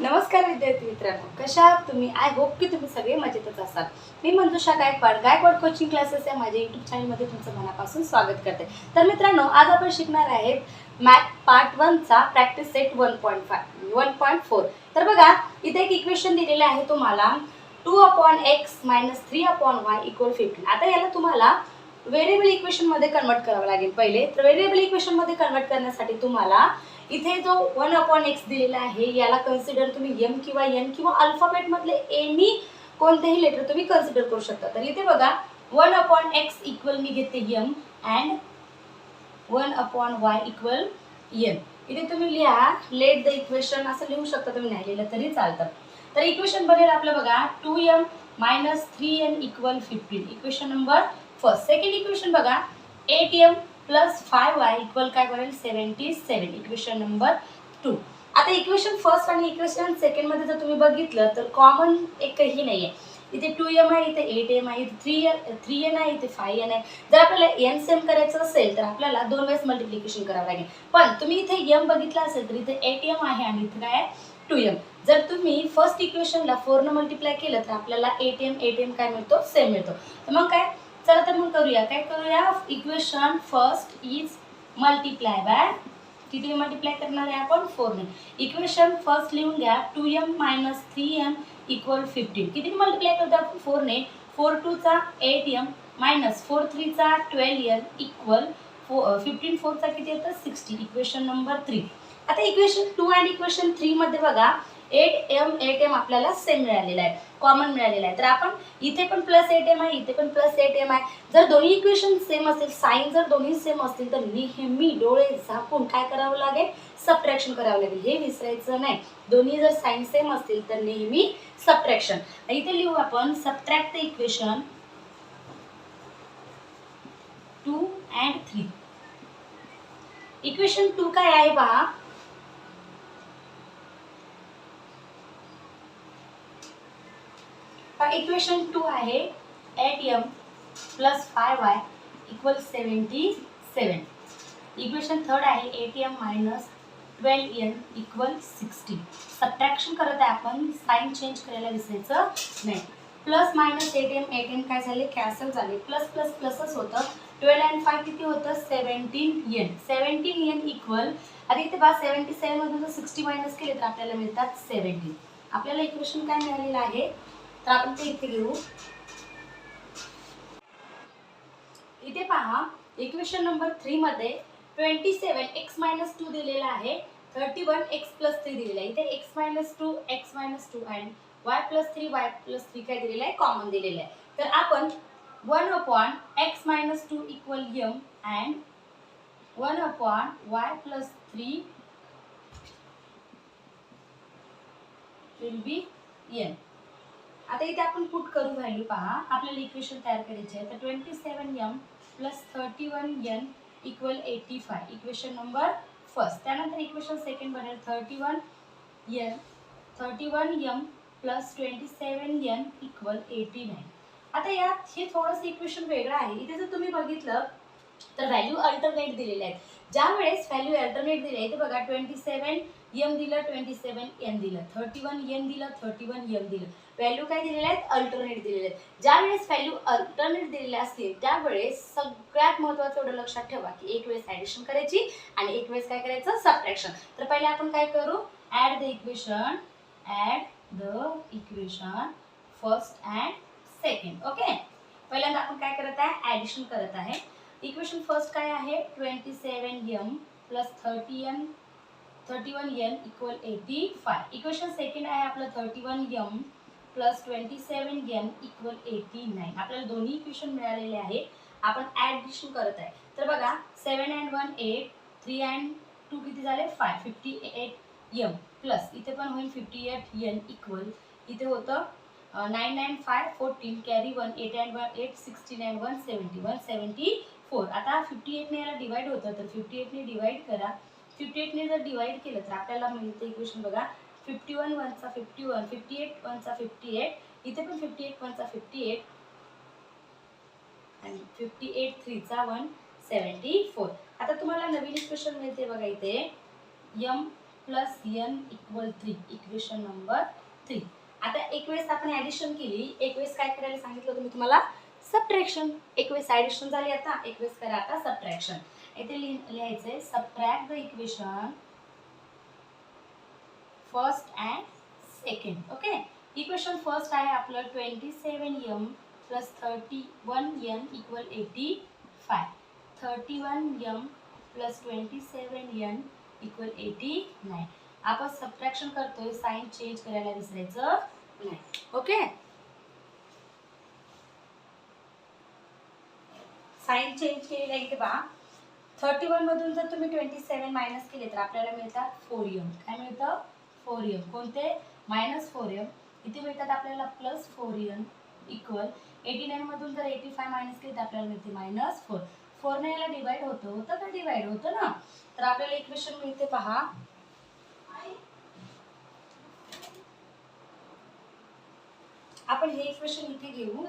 नमस्कार विद्यार्थी मित्रांनो, कशा आहात तुम्ही? आय होप की तुम्ही सगळे मजेतच असाल. मी मंजुषा गायकवाड कोचिंग क्लासेस या माझ्या यूट्यूब चॅनलमध्ये तुमचं मनापासून स्वागत करते. तर मित्रांनो, आज आपण शिकणार आहेत मॅथ पार्ट 1 चा प्रॅक्टिस सेट 1.4. तर बघा, इथे एक इक्वेशन दिलेले आहे तुम्हाला 2/x - 3/y = 15. आता याला तुम्हाला व्हेरिएबल इक्वेशन मध्ये कन्वर्ट करावं लागेल पहिले. तर व्हेरिएबल इक्वेशन मध्ये कन्वर्ट करण्यासाठी तुम्हाला इथे जो 1/x दिलेला आहे याला कन्सिडर तुम्ही m किंवा n किंवा अल्फाबेट मधले एनी कोणतेही लेटर तुम्ही कन्सिडर करू शकता. तर इथे बघा 1/x इक्वल मी घेते m and 1/y equal n. इथे तुम्ही लिहा लेट द इक्वेशन असं लिहू शकता, तुम्ही नाही लिहिलं तरी चालतं. तर इक्वेशन बनेल आपलं बघा 2m - 3n = 15. Equation number first. Second equation बघा 8m + 5y इक्वल काय बनेल 77. Equation number 2. आता इक्वेशन फर्स्ट आणि इक्वेशन सेकंड मध्ये जर तुम्ही बघितलं तर कॉमन एकही नाहीये. इथे 2m आहे, इथे 8m आहे, इथे 3n आहे, इथे 5n आहे. जर आपल्याला n सेम करायचं असेल तर आपल्याला दोन वेळेस मल्टिप्लिकेशन करावं लागेल. पण तुम्ही इथे m बघितलं असेल तर इथे 8m आहे आणि इथे काय आहे 2m. जर तुम्ही फर्स्ट इक्वेशनला 4 ने मल्टिप्लाय केलं तर आपल्याला 8m काय मिळतो सेम मिळतो. तर मग काय, चला तर मग करूया. काय करूया, equation first is multiply by किती मल्टिप्लाय करणार आहे आपण 4 ने. इक्वेशन फर्स्ट लिहून घ्या 2m - 3n = 15. किती मल्टिप्लाय करतो आपण 4 ने. 4 2 चा 8m - 4 3 चा 12n इक्वल 15 4 चा किती येतं 60. Equation number 3. आता इक्वेशन 2 आणि इक्वेशन 3 मध्ये बघा 8m आपल्याला सेम मिळालेला आहे, कॉमन मिळालेला आहे. तर आपण इथे पण +8m आहे, इथे पण +8m आहे. जर दोन्ही इक्वेशन सेम असेल, साइन जर दोन्ही सेम असतील तर नेहमी डोळे झाकून काय करावं लागेल, सबट्रॅक्शन करावं लागेल. हे विसरायचं नाही. दोन्ही जर साइन सेम असतील तर नेहमी सबट्रॅक्शन. इथे लिहू आपण subtract the equation 2 and 3. Equation 2 काय आहे पहा, इक्वेशन 2 आहे 8m + 5y = 77. इक्वेशन थर्ड आहे 8m - 12n = 60. सबट्रॅक्शन करत आहे आपण, साइन चेंज करायला विसरायचं नाही. प्लस मायनस 8m काय झाले कॅन्सल झाले, प्लस प्लस प्लसच होतं. 12 and 5 किती होतं 17n. 17n इक्वल, आता इथे बघा 77 मधून 60 मायनस केले तर आपल्याला मिळतात 17. आपल्याला इक्वेशन काय मिळालेलं आहे तर आपण ते इथे घेऊ. इथे पहा इक्वेशन नंबर 3 मध्ये 27x - 2 दिलेला आहे, 31x + 3 दिलेला आहे. इथे x - 2 x - 2 and y + 3 y + 3 काय दिलेलं आहे, कॉमन दिलेलं आहे. तर आपण 1/x - 2 = m and 1/y + 3 will be n. आता इथे आपण पुट करू व्हॅल्यू पहा. आपल्याला इक्वेशन तयार करायचे आहे. तर 27m + 31n = 85. Equation number first. त्यानंतर इक्वेशन सेकंड बनेल 31m + 27n = 89. आता यात हे थोडंसं इक्वेशन वेगळं आहे. इथे जर तुम्ही बघितलं तर व्हॅल्यू अल्टरनेट दिलेले आहेत. ज्या वेळेस व्हॅल्यू अल्टरनेट दिले इथे बघा 27m दिलं, 27n दिलं, 31n दिलं, 31m दिलं. व्हॅल्यू काय दिलेले आहेत, अल्टरनेट दिलेले आहेत. ज्या वेळेस व्हॅल्यू अल्टरनेट दिलेले असतील त्यावेळेस सगळ्यात महत्त्वाचं एवढं लक्षात ठेवा की एक वेळेस ॲडिशन करायची आणि एक वेळेस काय करायचं सबट्रॅक्शन. तर पहिले आपण काय करू, add the equation first and second. Okay, पहिल्यांदा आपण काय करत आहे, ॲडिशन करत आहे. इक्वेशन फर्स्ट काय आहे 27m + 31n = 85. इक्वेशन सेकंड आहे आपलं 31m + 27n = 89. आपल्याला दोन्ही इक्वेशन मिळालेले आहे. आपण ॲडिशन करत आहे. तर बघा 7 and 1 8, 3 and 2 किती झाले 5, 58m प्लस इथे पण होईल 58n इक्वल, इथे होतं 9 and 5 14, कॅरी 1, 8 and 1 8, 16 and 1 70, 174. आता 58 ने याला डिवाइड होतं तर 58 ने डिवाइड करा. 58 ने जर डिवाइड केलं तर आपल्याला मिळते इक्वेशन बघा 51 1 चा 51, 58 1 चा 58, इथे पण 58 1 चा 58 आणि 58 3 चा 174. आता तुम्हाला नवीन इक्वेशन मिळते बघा इथे m plus n equal 3, equation number 3. आता एक वेळेस आपण ॲडिशन केली, एक वेळेस काय करायला सांगितलं होतं मी तुम्हाला, सबट्रॅक्शन. एक वेळेस ॲडिशन झाली, आता एक वेळेस करा आता सबट्रॅक्शन. इथे लिहायचं आहे subtract the equation first and second. Okay, equation first आहे आपलं 27m plus 31n equal 85. 31m plus 27n equal 89. आपण सबट्रॅक्शन करतोय, साइन चेंज करायला विसरायचं नाही. ओके, साइन चेंज केलेलं आहे इथे पहा. 31 मधून जर तुम्ही 27 मायनस केले तर आपल्याला मिळतात 4m. काय मिळतं? 4m. कोणते? -4m. इथे मिळतात आपल्याला प्लस 4n इक्वल 89 मधून जर 85 मायनस केले तर आपल्याला मिळते -4. 4 ने याला डिवाइड होतं का? डिवाइड होतं ना. तर आपल्याला इक्वेशन मिळते पहा, आपण हे इक्वेशन इथे घेऊ.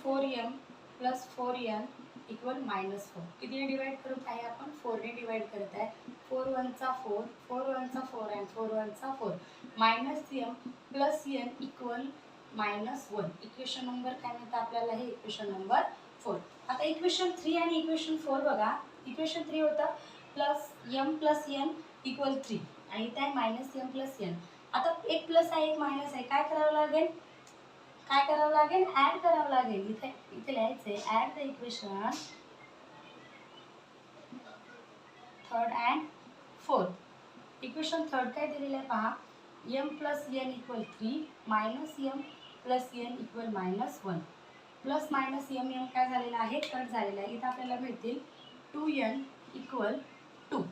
4m plus 4n equal -4. कितीने divide करत आहे आपण? 4 ने डिवाइड करत आहे. 4 1 चा 4, 4 1 चा 4 आणि 4 1 चा 4. -m plus n equal -1. Equation number काय मिळतं आपल्याला? हे इक्वेशन नंबर 4. आता इक्वेशन 3 आणि इक्वेशन 4 बघा. इक्वेशन 3 होतं plus m plus n equal 3 आणि इथे आहे -m प्लस n. आता एक प्लस आहे एक मायनस आहे, काय करावं लागेल? काय करावं लागेल? ऍड करावं लागेल. इथे लिहायचंय add the equation third and fourth. Equation third काय दिलेलं आहे पहा, m plus n equal 3 -m plus n equal -1. Plus minus m काय झालेलं आहे? कट झालेलं आहे. इथं आपल्याला मिळतील 2n इक्वल 2.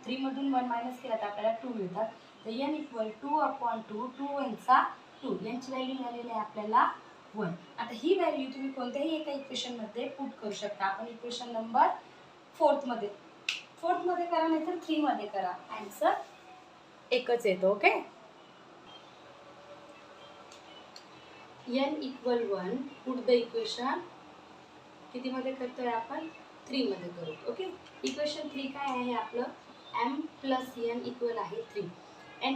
3 मधून 1 मायनस केला तर आपल्याला 2 मिळतात. तर n इक्वल 2/2, 2 1 चा 2. यांची व्हॅल्यू मिळालेली आहे आपल्याला 1. आता ही व्हॅल्यू तुम्ही कोणत्याही एका इक्वेशन मध्ये पुट करू शकता. आपण इक्वेशन नंबर 4 मध्ये करा, नाहीतर 3 मध्ये करा, आन्सर एकच येतो. Okay, n equal 1 put the equation किती मध्ये करतोय आपण? 3 मध्ये करू. ओके, इक्वेशन 3 काय आहे आपलं? m प्लस n इक्वल आहे 3. n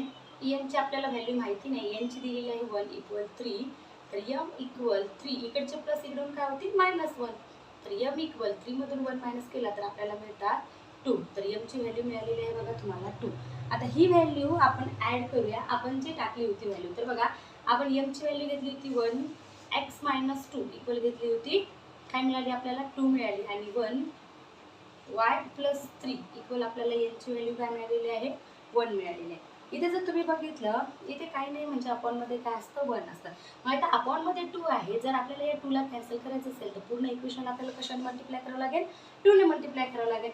ची आपल्याला व्हॅल्यू माहिती नाही, n ची दिलेली आहे 1 इक्वल 3. तर m इक्वल 3, इकडचे प्लस इकडून काय होतील? -1. तर m इक्वल 3 मधून 1 मायनस केला तर आपल्याला मिळतात 2. तर m ची व्हॅल्यू मिळालेली आहे बघा तुम्हाला 2. आता ही व्हॅल्यू आपण ऍड करूया. आपण जी टाकली होती व्हॅल्यू, तर बघा आपण m ची व्हॅल्यू घेतली होती 1x - 2 इक्वल घेतली होती, काय मिळाली आपल्याला? 2 मिळाली. आणि 1y प्लस 3 इक्वल आपल्याला n ची व्हॅल्यू काय मिळालेली आहे? 1 मिळालेली आहे. इथे जर तुम्ही बघितलं, इथे काही नाही, म्हणजे अपॉनमध्ये काय असतं? 1 असतं. मग आता अपॉनमध्ये 2 आहे. जर आपल्याला या 2 ला कॅन्सल करायचं असेल तर पूर्ण इक्वेशन आपल्याला कशाने मल्टिप्लाय करावं लागेल? 2 ने मल्टिप्लाय करावं लागेल.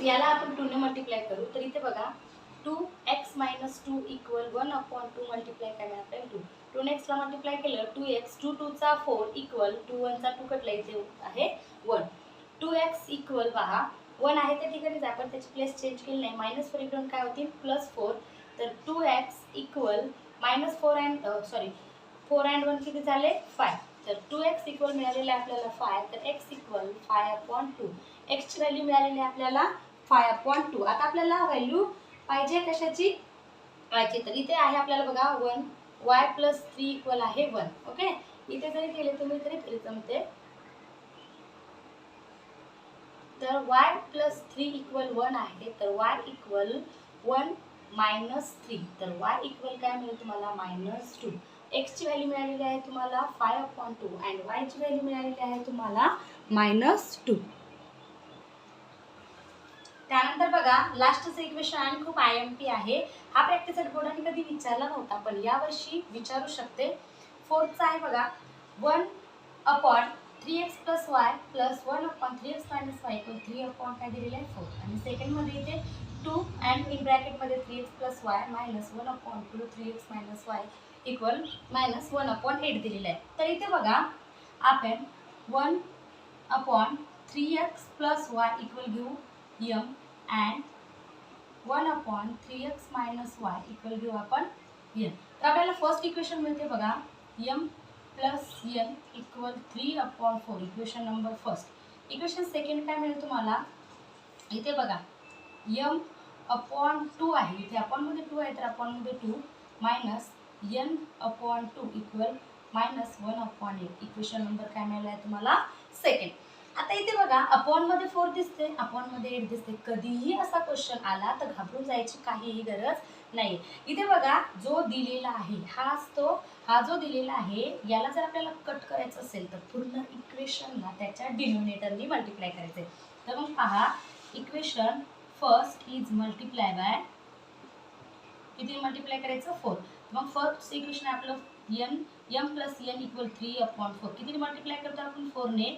याला आपण 2 ने मल्टिप्लाय करू. तर इथे बघा 2x - 2 इक्वल 1/2 मल्टिप्लाय काय मिळालं आपल्याला? 2. 2x ला मल्टिप्लाय केलं 2x, 2 2 चा 4 इक्वल 2 1 चा 2 कटला, इथे आहे 1. 2x इक्वल पहा 1 आहे त्या ठिकाणीच आपण त्याची प्लेस चेंज केली नाही. -4 इकडून काय होतील? +4. तर 2x इक्वल -4 अँड 4 अँड 1 किती झाले? 5. तर 2x इक्वल मिळालेलं आहे आपल्याला 5. तर x इक्वल 5/2. x ची व्हॅल्यू मिळालेली आहे आपल्याला 5/2. आता आपल्याला व्हॅल्यू पाहिजे कशाची? पाहिजे, तर इथे आहे आपल्याला बघा 1. y प्लस 3 इक्वल आहे 1. ओके, इथे जरी केले तुम्ही तरी जमते. तर y प्लस 3 इक्वल 1 आहे. तर y इक्वल 1 मायनस 3. तर y इक्वल काय मिळेल तुम्हाला? -2. x ची व्हॅल्यू मिळालेली आहे तुम्हाला 5/2 आणि y ची व्हॅल्यू मिळालेली आहे तुम्हाला -2. त्यानंतर बघा लास्टचं इक्वेशन आणि खूप IMP आहे. हा प्रॅक्टिस बोर्डाने कधी विचारला नव्हता, पण यावर्षी विचारू शकते. 4चा आहे बघा 1/3x + y + 1/3x - y = 3 काय दिलेलं आहे 4. आणि सेकंड मध्ये इथे 2 अँड इन ब्रॅकेट मध्ये 3x + y - 1/2 3x - y equal -1/8 दिलेलं आहे. तर इथे बघा आपण 1/3x + y इक्वल घेऊ m and 1/3x - y equal घेऊ आपण n. तर आपल्याला फर्स्ट इक्वेशन मिळते बघा m plus n equal 3/4. Equation number first. Equation second काय मिळेल तुम्हाला? इथे बघा m अपॉन 2 आहे, इथे अपॉनमध्ये 2 आहे तर अपॉनमध्ये 2 minus n upon 2 equal minus 1/8. Equation number काय मिळाला आहे तुम्हाला? सेकंड. आता इथे बघा अपॉनमध्ये 4 दिसते, अपॉनमध्ये 8 दिसते. कधीही असा क्वेश्चन आला तर घाबरून जायची काहीही गरज नाही. इथे बघा जो दिलेला आहे हा जो दिलेला आहे याला जर आपल्याला कट करायचं असेल तर पूर्ण इक्वेशनला त्याच्या डिनोमिनेटरनी मल्टिप्लाय करायचे. तर मग पहा, equation first is multiply by किती मल्टिप्लाय करायचं? 4. मग फर्स्ट इक्वेशन आहे आपलं m प्लस n इक्वल 3/4. किती मल्टिप्लाय करतो आपण? 4 ने.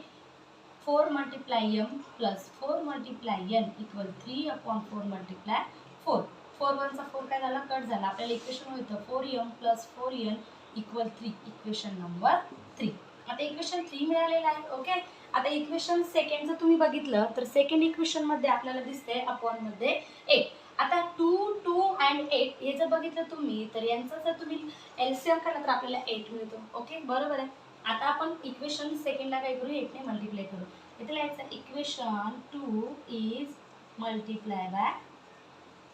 4 multiply m plus 4 multiply n equal 3/4 multiply 4. 4 वरचा 4 काय झाला? कट झाला. आपल्याला इक्वेशन होतं 4m plus 4n equal 3. Equation number 3. आता इक्वेशन 3 मिळालेलं आहे. ओके. आता इक्वेशन सेकंड जर तुम्ही बघितलं तर सेकंड इक्वेशन मध्ये आपल्याला दिसते अपॉन मध्ये 8. आता 2, 2 अँड 8 हे जर बघितलं तुम्ही तर यांचं जर तुम्ही एलसीएम केलं तर आपल्याला 8 मिळतो. ओके, बरोबर आहे. आता आपण इक्वेशन सेकंडला काय करू? 8 ने मल्टिप्लाय करू. इथे लिहायचं equation 2 is multiply by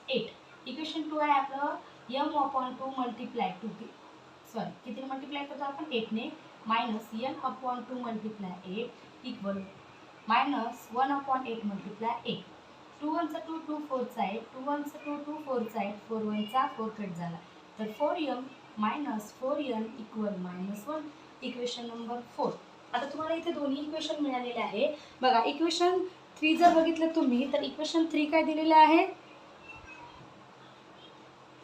8. Equation 2 आहे आपलं m/2 मल्टिप्लाय 2. सॉरी, किती मल्टिप्लाय करतो आपण? 8 ने. Minus n/2 multiply 8 equal minus 1/8 multiply 8. 2 1 2 2 4 8. 2 1 2 2 4 8. 4 1 4 cut झाला तर 4m minus 4n equal -1. Equation number 4. आता तुम्हाला इथे दोन्ही इक्वेशन मिळालेले आहे. बघा, इक्वेशन 3 जर बघितलं तुम्ही तर इक्वेशन 3 काय दिलेले आहे?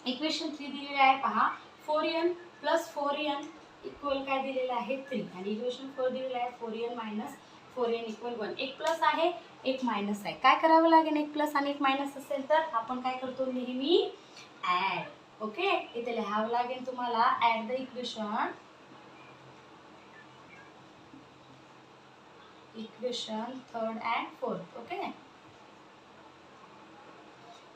इक्वेशन 3 दिलेले आहे पहा, 4n प्लस 4n इक्वल काय दिलेलं आहे? 3. आणि इक्वेशन 4 दिलेलं आहे 4n मायनस 4n इक्वल 1. एक प्लस आहे, एक मायनस आहे. काय करावं लागेल? एक प्लस आणि एक मायनस असेल तर आपण काय करतो? नेहमी ॲड. ओके, इथे लिहावं लागेल तुम्हाला add the equation third and fourth. Okay,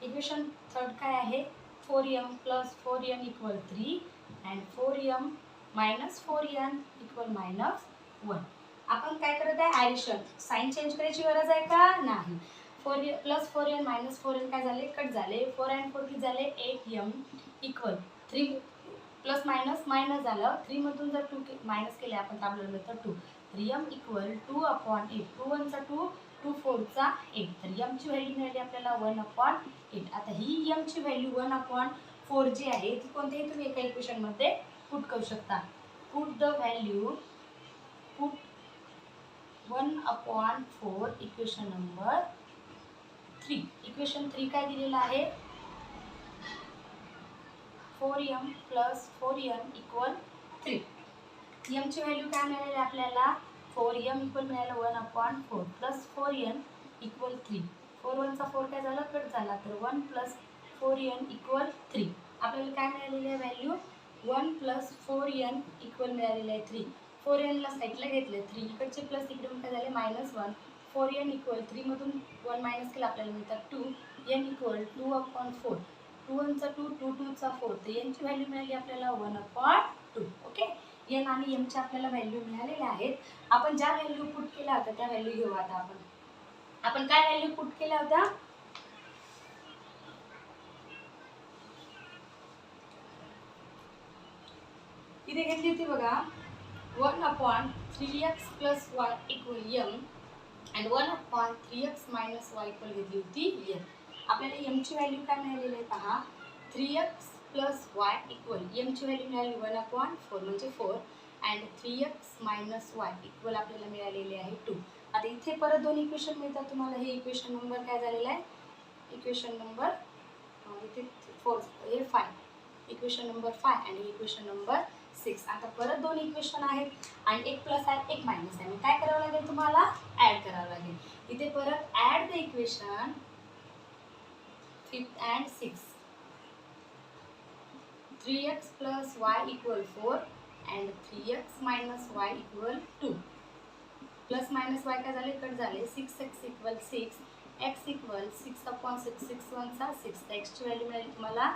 equation third काय आहे? 4m plus 4n equal 3 and 4m minus 4n equal -1. आपण काय करत आहे? ॲडिशन. साईन चेंज करायची गरज आहे का? नाही. 4 प्लस 4n मायनस 4n काय झाले? कट झाले. 4 अँड 4 किती झाले? 8m equal 3 plus minus minus झालं. 3 मधून जर 2 मायनस केले आपण ताबडतोब तर 2. तर m इक्वल 2/8. 2 1 2 2 4 8. तर m ची व्हॅल्यू मिळाली आपल्याला 1/8. आता ही m ची व्हॅल्यू 1/4 जी आहे ती कोणत्याही तुम्ही एका इक्वेशन मध्ये पुट करू शकता. Put the value 1/4 equation number 3. Equation 3 काय दिलेलं आहे? 4m plus 4n equal 3. m ची व्हॅल्यू काय मिळाली आपल्याला? 4m इक्वल मिळालं 1/4 प्लस 4n इक्वल 3. 4 1 4 काय झालं? कट झाला तर 1 प्लस 4n इक्वल 3. आपल्याला काय मिळालेली आहे व्हॅल्यू? 1 प्लस 4n इक्वल मिळालेलं आहे 3. 4n ला साईडला घेतले 3. इकडचे प्लस इकडे काय झाले? -1. 4n इक्वल 3 मधून 1 मायनस केलं आपल्याला मिळतात 2. n equal 2/4. 2 1 2 2 2 4. तर n ची व्हॅल्यू मिळाली आपल्याला 1/2. ओके, n आणि m च्या आपल्याला व्हॅल्यू मिळालेल्या आहेत. आपण ज्या व्हॅल्यू पुट केल्या होत्या त्या व्हॅल्यू घेऊ. आता आपण काय व्हॅल्यू पुट केल्या होत्या? इथे घेतली होती बघा 1/3x plus y equal m and 1/3x minus y equal घेतली होती n. आपल्याला m ची व्हॅल्यू काय मिळालेली आहे पहा, 3x plus y equal m ची व्हॅल्यू मिळाली 1/4 म्हणजे 4 and 3x minus y equal आपल्याला मिळालेली आहे 2. आता इथे परत दोन इक्वेशन मिळतात तुम्हाला. हे इक्वेशन नंबर काय झालेला आहे? इक्वेशन नंबर इथे 4 हे 5. इक्वेशन नंबर 5 आणि इक्वेशन नंबर 6. आता परत दोन इक्वेशन आहेत आणि एक प्लस आहे, एक मायनस आहे. काय करावं लागेल तुम्हाला? ॲड करावं लागेल. इथे परत add the equation 5th and 6. 3x plus y equal 4 and 3x minus y equal 2. Plus minus y काय झाले? कट झाले. 6x equal 6. x equal 6/6. 6 1 6. तर x ची व्हॅल्यू मिळाली तुम्हाला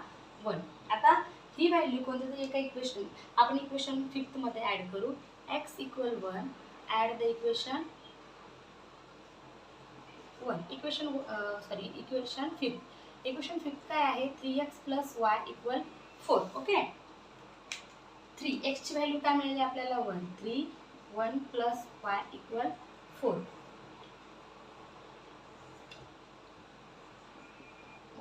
1. आता ही व्हॅल्यू कोणत्या तरी एका इक्वेशन आपण इक्वेशन 5th मध्ये ॲड करू. x equal 1 add the equation 1. Equation 5th. Equation 5 काय आहे 3x + y = 4. ओके 3x ची व्हॅल्यू काय मिळाली आपल्याला 1. 3 1 + y = 4.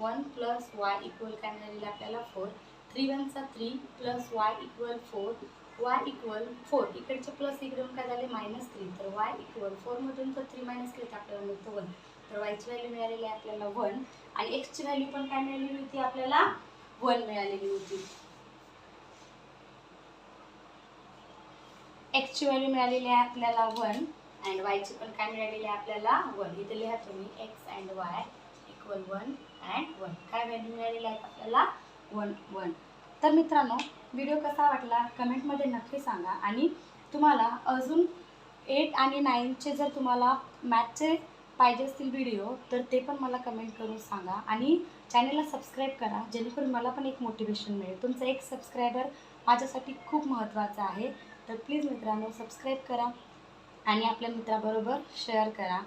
1 + y = काय मिळालेलं आपल्याला 4. 3 1 = 3 + y = 4. y = 4. इकडचे प्लस इकडून काय झाले -3. तर y = 4 मधून जर 3 मायनस केले तर आपल्याला मिळतं 1. तर y ची व्हॅल्यू मिळालेली आहे आपल्याला 1 आणि x ची व्हॅल्यू पण काय मिळालेली होती आपल्याला 1 मिळालेली होती. x ची व्हॅल्यू मिळालेली आहे आपल्याला 1 आणि y ची पण काय मिळालेली आहे आपल्याला 1. इथे लिहा तुम्ही x and y = 1 and 1. काय व्हॅल्यू मिळालेली आहे आपल्याला 1 1. तर मित्रांनो व्हिडिओ कसा वाटला कमेंटमध्ये नक्की सांगा आणि तुम्हाला अजून 8 आणि 9चे जर तुम्हाला मॅथचे पाहिजे असतील व्हिडिओ तर ते पण मला कमेंट करून सांगा आणि चॅनलला सबस्क्राईब करा जेणेकरून मला पण एक मोटिवेशन मिळेल. तुमचा एक सबस्क्रायबर माझ्यासाठी खूप महत्त्वाचा आहे. तर प्लीज मित्रांनो सबस्क्राईब करा आणि आपल्या मित्राबरोबर शेअर करा.